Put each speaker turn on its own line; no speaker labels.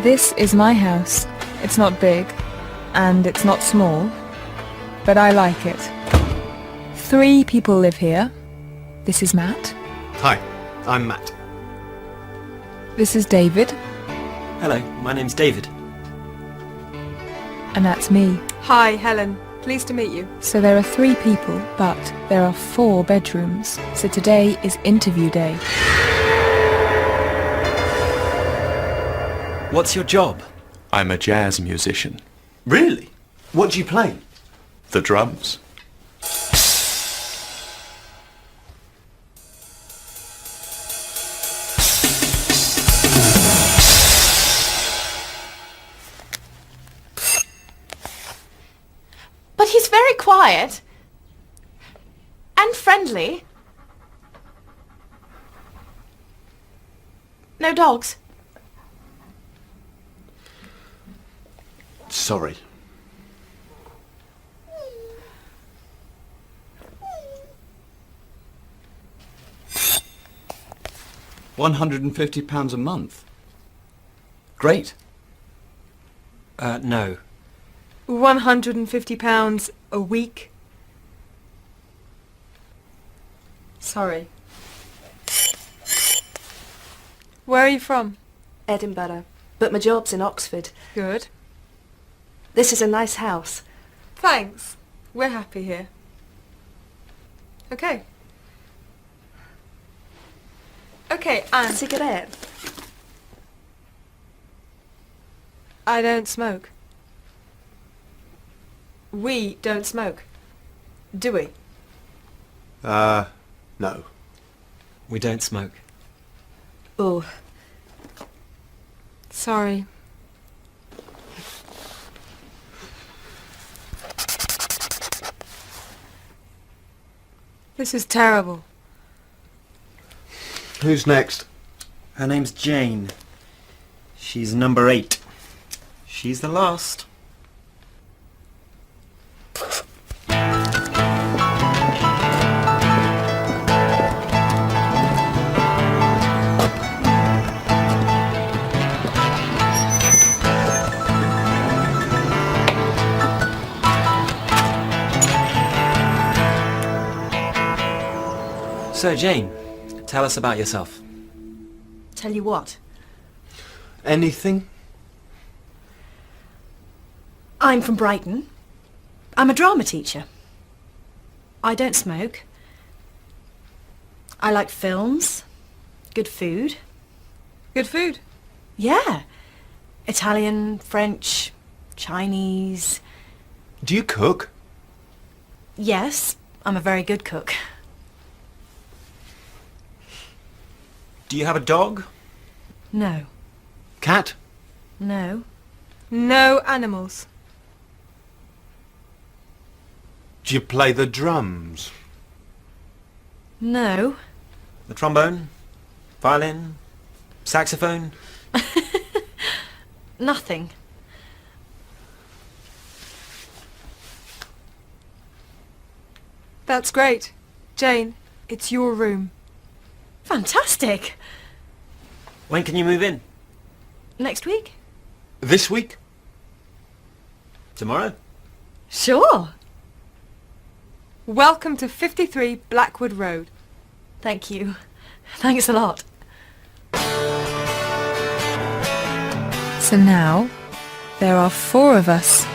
This is my house. It's not big, and it's not small, but I like it. 3 people live here. This is Matt.
Hi, I'm Matt.
This is David.
Hello, my name's David.
And that's me.
Hi, Helen. Pleased to meet you.
So there are 3 people, but there are 4 bedrooms. So today is interview day.
What's your job?
I'm a jazz musician.
Really? What do you play?
The drums.
But he's very quiet. And friendly. No dogs.
Sorry. £150 a month. Great.
No.
£150 a week. Sorry. Where are you from?
Edinburgh, but my job's in Oxford.
Good.
This is a nice house.
Thanks. We're happy here. Okay. Okay, and
Cigarette?
I don't smoke. We don't smoke. Do we?
No.
We don't smoke.
Oh,
Sorry. This is terrible.
Who's next?
Her name's Jane. She's number 8. She's the last. So, Jane, tell us about yourself.
tell you what.
Anything?
I'm from Brighton. I'm a drama teacher. I don't smoke. I like films. Good food.
Good food.
Yeah. Italian, French, Chinese.
Do you cook?
Yes, I'm a very good cook.
Do you have a dog?
No.
Cat?
No.
No animals.
Do you play the drums?
No.
The trombone? Violin? Saxophone?
Nothing.
That's great. Jane, it's your room.
Fantastic.
When can you move in?
Next week?
This week?
Tomorrow?
Sure.
Welcome to 53 Blackwood Road.
Thank you. Thanks a lot.
So now, there are 4 of us.